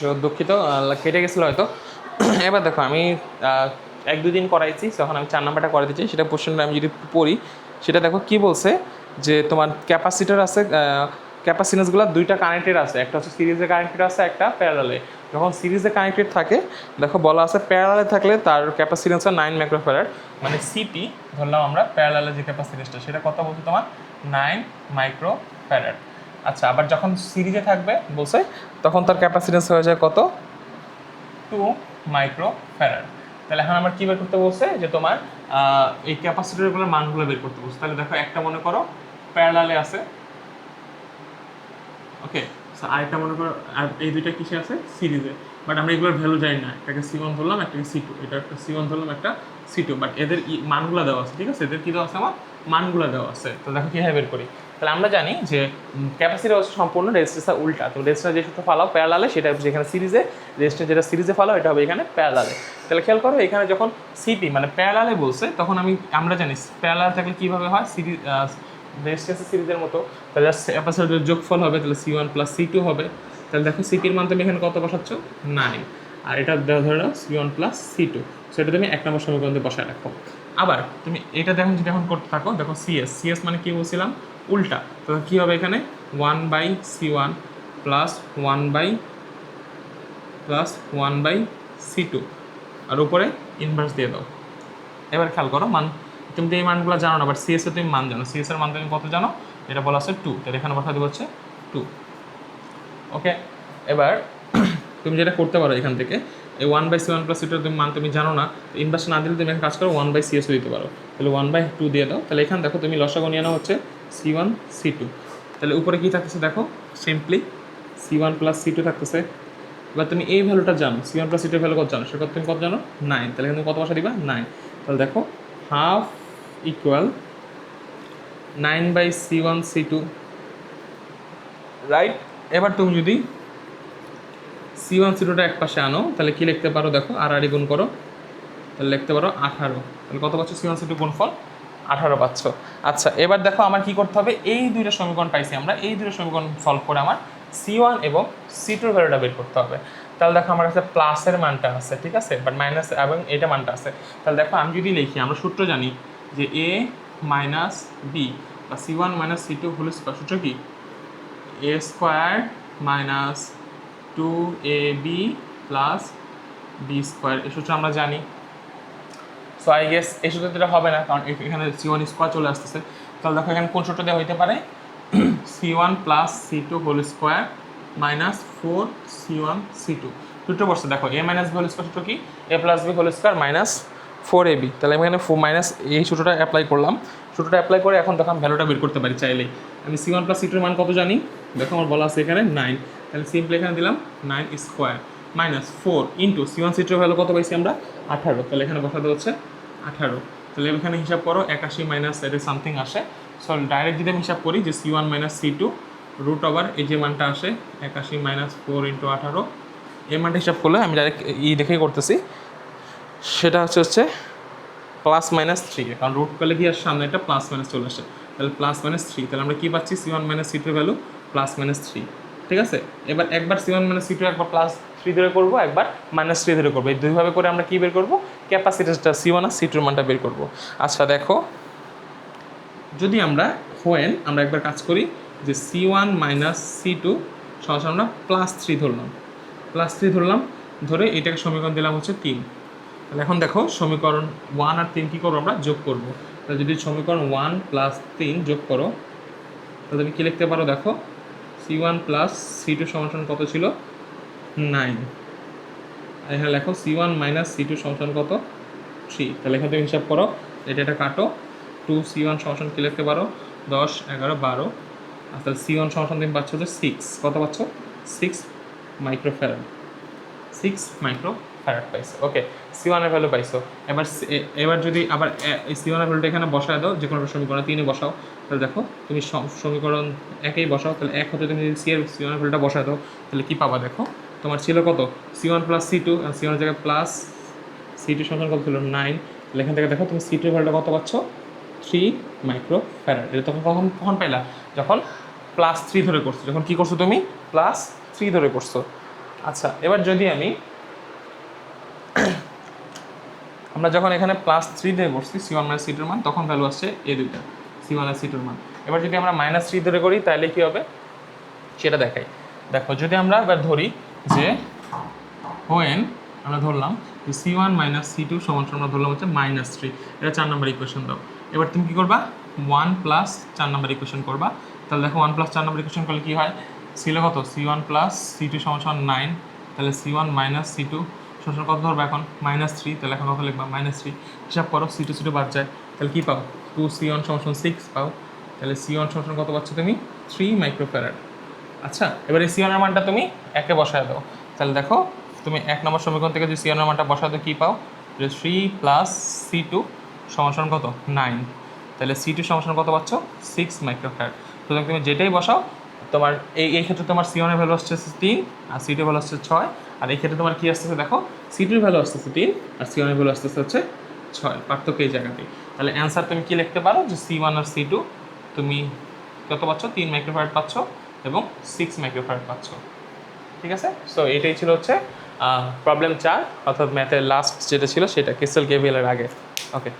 তো দুঃখিত, কেটে গেছিলো হয়তো। এবার দেখো আমি 1-2 দিন করাইছি, তখন আমি 4 নাম্বারটা করে দিচ্ছি। সেটা কোশ্চেনটা আমি যদি পড়ি, সেটা দেখো কি বলছে যে তোমার ক্যাপাসিটার আছে, ক্যাপাসিটেন্সগুলো দুইটা কানেক্টেড আছে, একটা হচ্ছে সিরিজে কানেক্টেড আছে, একটা প্যারালালে। যখন সিরিজে কানেক্টেড থাকে, দেখো বলা আছে প্যারালালে থাকলে তার ক্যাপাসিটেন্স 9 মাইক্রোফ্যারাড, মানে সিপি ধরলাম আমরা। প্যারালালে যে ক্যাপাসিটেন্সটা সেটা কত বলছে তোমার 9 মাইক্রোফ্যারাড। আচ্ছা, আবার যখন সিরিজে থাকবে বলছে তখন তার ক্যাপাসিটেন্স হয়ে যায় কত 2 মাইক্রোফ্যারাড। তাহলে এখন আমরা কী বের করতে বলছে যে তোমার এই ক্যাপাসিটরগুলোর মানগুলো বের করতে বলছে। তাহলে দেখো একটা মনে করো প্যারালালে আছে, ওকে। আরেকটা মনে করো, আর এই দুইটা কিসে আছে সিরিজে, বাট আমরা এগুলোর ভ্যালু জানি না। একটাকে C1 ধরলাম, একটাকে C2, এটা একটা C1 ধরলাম, একটা C2, বাট এদের মানগুলো দেওয়া আছে, ঠিক আছে। এদের কী দেওয়া আছে, আমার মানগুলো দেওয়া আছে। তো দেখো কীভাবে বের করি। তাহলে আমরা জানি যে ক্যাপাসিটর হচ্ছে সম্পূর্ণ রেজিস্ট্যান্সের উল্টা। তো রেজিস্ট্যান্স যে সূত্র ফালাও প্যারালালে, সেটা হচ্ছে এখানে সিরিজে, রেজিস্ট্যান্স যেটা সিরিজে ফালাও এটা হবে এখানে প্যারালালে। তাহলে খেয়াল করো, এখানে যখন সিপি মানে প্যারালালে বলছে, তখন আমরা জানি প্যারালাল থাকলে কীভাবে হয়, সিরিজ রেজিস্ট্যান্সের সিরিজের মতো। তাহলে ক্যাপাসিটরের যোগফল হবে, তাহলে C1 + C2 হবে। তাহলে দেখো সিপির মান তুমি এখানে কত বসাচ্ছ 9, আর এটা ধরে নাও C1 + C2, সেটা তুমি 1 নম্বর সমীকরণে বসায় রাখো। আবার তুমি এটা দেখুন, যদি এখন করতে থাকো, দেখো সিএস মানে কি বলছিলাম উল্টা। তো কী হবে এখানে 1/C1 +1/C2, আর উপরে ইনভার্স দিয়ে দাও। এবার খেয়াল করো, তুমি তো এই মানগুলো জানো না, বাট সিএস এর তুমি মান জানো। সিএস এর মান তুমি কত জানো, এটা বলা আছে 2, তাহলে এখানে বসা দেবো হচ্ছে 2, ওকে। এবার তুমি যেটা করতে পারো এখান থেকে, এই 1/C1 + C2 তুমি মান তুমি জানো না, ইনভার্স না দিলে তুমি এখানে কাজ করো 1/CS দিতে পারো, তাহলে 1/2 দিয়ে দাও। তাহলে এখানে দেখো তুমি লসাগু নিয়ে নাও হচ্ছে C1 C2, তাহলে উপরে কী থাকতেছে দেখো, সিম্পলি C1 + C2 থাকতেছে। এবার তুমি এই ভ্যালুটা জানো, C1 + C2 ভ্যালু কত জানো, সেটা তুমি কত জানো 9, তাহলে এখানে কত বসা দিবা 9। তাহলে দেখো half equal 9/C1 C2, right. এবার তুমি যদি C1 C2টা এক পাশে আনো, তাহলে কি লিখতে পারো দেখো, আর গুণ করো, তাহলে লিখতে পারো 18। তাহলে কত পাচ্ছ C1 C2 গুণফল 18 পাচ্ছ। আচ্ছা, এবার দেখো আমার কি করতে হবে, এই দুইটা সমীকরণ পাইছি আমরা, এই দুইটা সমীকরণ সলভ করে আমার C1 এবং C2 ভ্যালুটা বের করতে হবে। তাহলে দেখো আমার কাছে প্লাসের মানটা আছে, ঠিক আছে, বাট মাইনাস এবং এটা মানটা আছে। তাহলে দেখো আমি যদি লিখি, আমরা সূত্র জানি যে A - B বা C1 - C2 হোল স্কয়ার, সূত্র কি A² - 2AB + B², এই সূত্র আমরা জানি। সো আই গেস এই সূত্র এটা হবে না, কারণ এখানে C1 স্কোয়ার চলে আসতেছে। তাহলে দেখো এখানে কোন সূত্র দেওয়া হইতে পারে, C1 + C2 whole square -4C1 C2 সূত্র বসছে। দেখো A - B হোল স্কোয়ার সূত্র কি, A + B whole square -4AB। তাহলে আমি এখানে মাইনাস এই সূত্রটা অ্যাপ্লাই করলাম। সূত্রটা অ্যাপ্লাই করে এখন দেখো আমি ভ্যালুটা বের করতে পারি চাইলেই। আমি C1 + C2 এর মান কত জানি, দেখো আমার বলা আছে এখানে 9, তাহলে সিম্পলি এখানে দিলাম 9 square -4 into C1 C2 value কত পাইছি আমরা 18, তাহলে এখানে বসাতে হচ্ছে 18। তাহলে এখানে হিসাব করো 81 মাইনাস এটা সামথিং আসে। সো ডাইরেক্ট যদি আমি হিসাব করি যে C1 - C2 রুট ওভার এই যে মানটা আসে 81 - 4 × 18, এই মানটা হিসাব করলে আমি ডাইরেক্ট দেখেই করতেছি, সেটা হচ্ছে +-3, কারণ রুট করলে কি আসে সামনে একটা প্লাস মাইনাস চলে আসে, তাহলে +-3। তাহলে আমরা কী পাচ্ছি C1 - C2 ভ্যালু +-3, ঠিক আছে। এবার একবার C1 - C2 একবার +3 ধরে করবো, একবার -3 ধরে করবো, এই দুইভাবে করে আমরা কী বের করবো, ক্যাপাসিটেন্সটা C1 আর C2 মানটা বের করবো। আচ্ছা দেখো, যদি আমরা আমরা একবার কাজ করি যে C1 - C2 সরাসরি আমরা +3 ধরলাম, ধরে এটাকে সমীকরণ দিলাম হচ্ছে 3। তাহলে এখন দেখো সমীকরণ 1 আর 3 কী করবো, আমরা যোগ করবো। তাহলে যদি সমীকরণ 1 + 3 যোগ করো, তাহলে তুমি কী লিখতে পারো দেখো, C1 + C2 সমান কত ছিল 9, আর এখানে লেখো C1 - C2 সমান কত 3। তাহলে এখানে তুমি হিসাব করো, এটা কাটো, 2C1 সমান কী লিখতে পারো 10, 11, 12, আর তাহলে C1 সমান তুমি পাচ্ছ যে 6, কত পাচ্ছ 6 মাইক্রোফ্যারাড, 6 মাইক্রোফ্যারাড পাইছো, ওকে। C1 এর ভ্যালু পাইছো। এবার যদি আবার এই C1 এর ভ্যালুটা এখানে বসায় দাও, যে কোনো সমীকরণ 3 বসাও, তাহলে দেখো তুমি সমীকরণ 1 বসাও, তাহলে 1 হতে তুমি যদি C1 এর ভ্যালুটা বসায় দাও, তাহলে কী পাবা দেখো, তোমার ছিল কত C1 + C2, আর C1 এর জায়গায় প্লাস C2 সমান কত ছিল 9, তাহলে এখান থেকে দেখো তুমি C2 এর ভ্যালুটা কত পাচ্ছ 3 মাইক্রোফ্যারাড। এটা তখন কখন পাইলা, যখন +3 ধরে করছো, যখন কী করছো তুমি +3 ধরে করছো, আচ্ছা, এবার যদি আমরা যখন এখানে +3 দিয়ে করছি C1 - C2 এর মান, তখন ভ্যালু আসছে এই দুইটা C1 আর C2 এর মান। এবার যদি আমরা -3 ধরে করি তাহলে কি হবে সেটা দেখাই। দেখো, যদি আমরা এবার ধরি যে when আমরা ধরলাম যে C1 - C2 আমরা ধরলাম হচ্ছে -3, এটা 4 নম্বর ইকুয়েশন দাও। এবার তুমি কি করবা, 1 + 4 নম্বর ইকুয়েশন করবা। তাহলে দেখো 1 + 4 নম্বর ইকুয়েশন করলে কি হয়, ছিল কত C1 + C2 = 9, তাহলে C1 - C2 সমান কত ধরবো এখন -3, তাহলে এখন কত লিখবা -3। হিসাব করো, C2 বাদ যায়, তাহলে কি পাও 2C1 = 6 পাও। তাহলে C1 সমান কত পাচ্ছ তুমি 3 মাইক্রোফ্যারাড। আচ্ছা, এবার এই C1 এর মানটা তুমি একে বসায় দাও। তাহলে দেখো তুমি 1 নম্বর সমীকরণ থেকে যে C1 এর মানটা বসাতে কী পাও, যে 3 + C2 সমান কত 9, তাহলে C2 সমান কত পাচ্ছ 6 মাইক্রোফ্যারাড। সুতরাং তুমি যেটাই বসাও, তোমার এই ক্ষেত্রে তোমার C1 এর ভ্যালু আসছে 3 আর C2 এর ভ্যালু আসছে 6, আর এই ক্ষেত্রে তোমার কী আসতেছে দেখো, C2 এর ভ্যালু আসতেছে 3 আর C1 এর ভ্যালু আসতেছে হচ্ছে 6, পার্থক্য এই জায়গাতেই। তাহলে অ্যান্সার তুমি কি লিখতে পারো, যে C1 আর C2 তুমি কত পাচ্ছ, 3 মাইক্রোফ্যারাড পাচ্ছ এবং 6 মাইক্রোফ্যারাড পাচ্ছ। ঠিক আছে, সো এটাই ছিল হচ্ছে প্রবলেম 4, অর্থাৎ ম্যাথের লাস্ট যেটা ছিল সেটা, ক্রিস্টাল কেভিএল এর আগে। ওকে।